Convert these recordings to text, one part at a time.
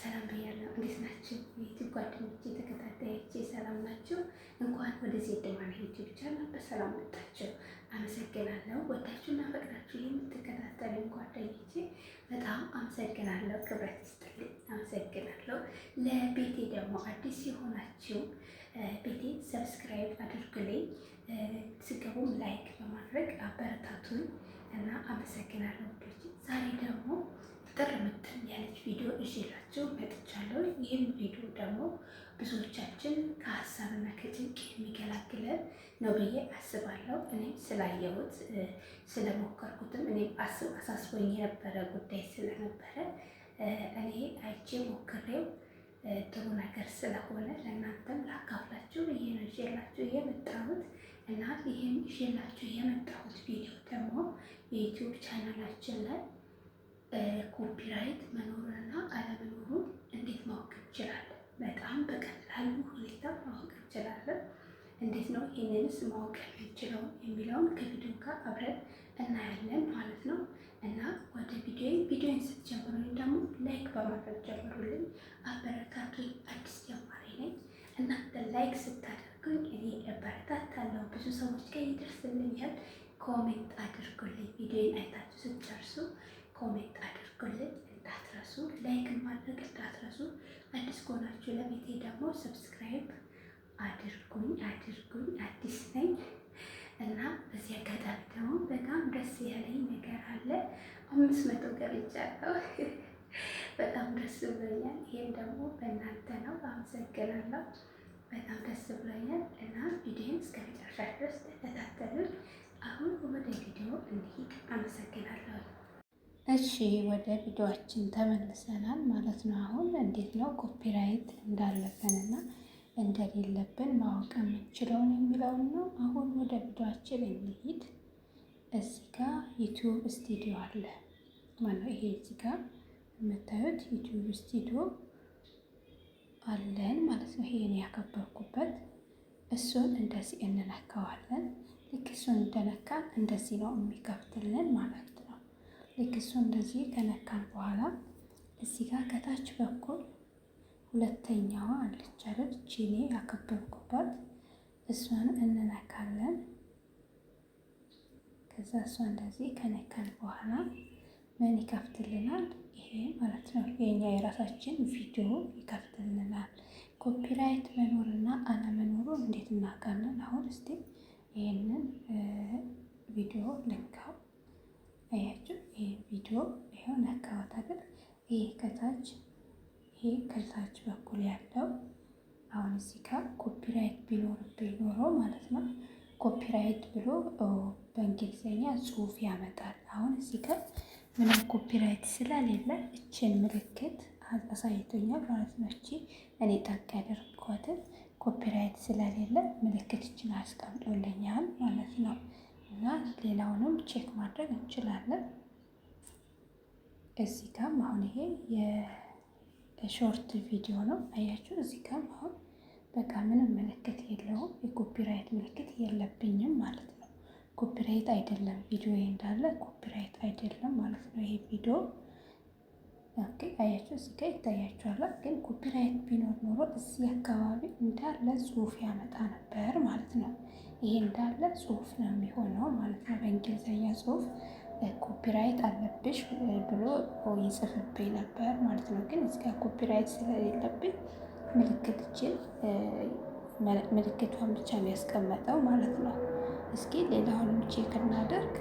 ሰላም ብያለሁ። እንዴት ናችሁ? የዩቲዩብ ጓደኞቼ ተከታታዮቼ ሰላም ናችሁ? እንኳን ወደ ዜድ ማን ዩቲዩብ ቻናል በሰላም መጣችሁ። አመሰግናለሁ። ወዳችሁና ፈቅዳችሁ የምትከታተሉኝ ጓደኞቼ በጣም አመሰግናለሁ። ክብረት ይስጥልኝ። አመሰግናለሁ። ለቤቴ ደግሞ አዲስ የሆናችሁ ቤቴ ሰብስክራይብ አድርጉልኝ። ስገቡም ላይክ በማድረግ አበረታቱን እና አመሰግናለሁ። ወዳጆቼ ዛሬ ደግሞ ጥር ምጥን ያለች ቪዲዮ እዤላችሁ መጥቻለሁ። ይህም ቪዲዮ ደግሞ ብዙዎቻችን ከሀሳብና ከጭንቅ የሚገላግለን ነው ብዬ አስባለሁ። እኔም ስላየሁት ስለሞከርኩትም እኔም አሳስቦኝ የነበረ ጉዳይ ስለነበረ እኔ አይቼ ሞክሬው ጥሩ ነገር ስለሆነ ለእናንተም ላካፍላችሁ ብዬ ነው ይዤላችሁ የመጣሁት እና ይህም ይዤላችሁ የመጣሁት ቪዲዮ ደግሞ የዩቲዩብ ቻናላችን ላይ ኮፒራይት መኖርና አለመኖሩን እንዴት ማወቅ እንችላለን? በጣም በቀላሉ ሁኔታ ማወቅ እንችላለን። እንዴት ነው ይህንንስ ማወቅ የምንችለው የሚለውን ከቪዲዮ ጋር አብረን እናያለን ማለት ነው። እና ወደ ቪዲዮን ስትጀምሩኝ ደግሞ ላይክ በማድረግ ጀምሩልኝ፣ አበረታቱኝ። አዲስ ጀማሪ ነኝ። እናንተ ላይክ ስታደርጉኝ እኔ እበረታታለሁ፣ ብዙ ሰዎች ጋር ይደርስልኛል። ኮሜንት አድርጉልኝ። ቪዲዮን አይታችሁ ስትጨርሱ ኮሜንት አድርጉልኝ እንዳትረሱ፣ ላይክ ማድረግ እንዳትረሱ። አዲስ ከሆናችሁ ለቤቴ ደግሞ ሰብስክራይብ አድርጉኝ። አዲስ ነኝ እና በዚህ አጋጣሚ ደግሞ በጣም ደስ ያለኝ ነገር አለ። 500 ገብቻለሁ። በጣም ደስ ብሎኛል። ይሄም ደግሞ በእናንተ ነው። አመሰግናለሁ። በጣም ደስ ብሎኛል እና ቪዲዮን እስከ መጨረሻ ድረስ ተከታተሉኝ። አሁን ወደ ቪዲዮ እንሂድ። አመሰግናለሁ። እሺ ወደ ቪዲዮአችን ተመልሰናል ማለት ነው። አሁን እንዴት ነው ኮፒራይት እንዳለብንና እንደሌለብን ማወቅ የምንችለውን የሚለውን ነው። አሁን ወደ ቪዲዮአችን እንሂድ። እዚህ ጋር ዩቲዩብ ስቱዲዮ አለ ማለት ይሄ እዚህ ጋር የምታዩት ዩቲዩብ ስቱዲዮ አለን ማለት ነው። ይሄን ያከበርኩበት እሱን እንደዚህ እንነካዋለን። ልክ እሱን እንደነካን እንደዚህ ነው የሚከፍትልን ማለት ነው። ልክ እሱ እንደዚህ ከነካን በኋላ እዚህ ጋር ከታች በኩል ሁለተኛዋ አለች አይደል? እኔ ያከበብኩባት እሷን እንነካለን። ከዛ እሷ እንደዚህ ከነካን በኋላ ምን ይከፍትልናል? ይሄ ማለት ነው የኛ የራሳችን ቪዲዮ ይከፍትልናል። ኮፒራይት መኖርና አለመኖሩ እንዴት እናውቃለን? አሁን እስቲ ይሄንን ቪዲዮ ልንካው። አያችሁ? ይሄ ቪዲዮ ይሄው ነካውት አይደል? ይሄ ከታች በኩል ያለው አሁን እዚህ ጋር ኮፒራይት ቢኖርብኝ ኖሮ ማለት ነው ኮፒራይት ብሎ በእንግሊዝኛ ጽሑፍ ያመጣል። አሁን እዚህ ጋር ምንም ኮፒራይት ስለሌለ እችን ምልክት አሳይቶኛል ማለት ነው። እቺ እኔ ጠቅ ያደረኳትን ኮፒራይት ስለሌለ ምልክት እችን አስቀምጦልኛል ማለት ነው። እና ሌላውንም ቼክ ማድረግ እንችላለን። እዚህ ጋር አሁን ይሄ የሾርት ቪዲዮ ነው። አያችሁ? እዚህ ጋር አሁን በቃ ምንም ምልክት የለውም፣ የኮፒራይት ምልክት የለብኝም ማለት ነው። ኮፒራይት አይደለም ቪዲዮ እንዳለ ኮፒራይት አይደለም ማለት ነው ይሄ ቪዲዮ። ኦኬ አያችሁ? እዚህ ጋር ይታያችኋል። ግን ኮፒራይት ቢኖር ኖሮ እዚህ አካባቢ እንዳለ ጽሑፍ ያመጣ ነበር ማለት ነው። ይሄ እንዳለ ጽሑፍ ነው የሚሆነው ማለት ነው። በእንግሊዝኛ ጽሑፍ ኮፒራይት አለብሽ ብሎ ይጽፍብኝ ነበር ማለት ነው። ግን እዚህ ጋር ኮፒራይት ስለሌለብኝ ምልክቷን ብቻ ነው ያስቀመጠው ማለት ነው። እስኪ ሌላውንም ቼክ እናደርግ።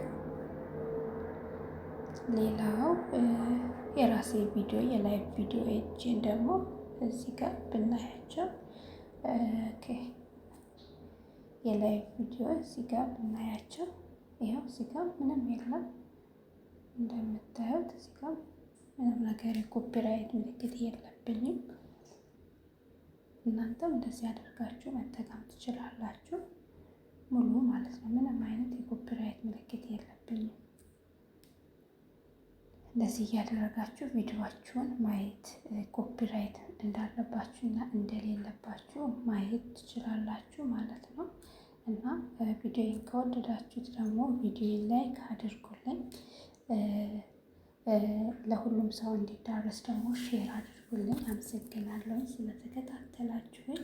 ሌላው የራሴ ቪዲዮ የላይቭ ቪዲዮ እጄን ደግሞ እዚህ ጋር ብናያቸው የላይቭ ቪዲዮ እዚህ ጋር ብናያቸው ይኸው እዚህ ጋር ምንም የለም እንደምታዩት። እዚህ ጋር ምንም ነገር የኮፒራይት ምልክት የለብኝም። እናንተም እንደዚህ አድርጋችሁ መጠቀም ትችላላችሁ ሙሉ ማለት ነው። ምንም አይነት የኮፒራይት ምልክት የለብኝም። እንደዚህ እያደረጋችሁ ቪዲዮአችሁን ማየት ኮፒራይት እንዳለባችሁ እና እንደሌለባችሁ ማየት ትችላላችሁ ማለት ነው። እና ቪዲዮን ከወደዳችሁት ደግሞ ቪዲዮን ላይክ አድርጉልኝ። ለሁሉም ሰው እንዲዳረስ ደግሞ ሼር አድርጉልኝ። አመሰግናለሁ ስለተከታተላችሁኝ።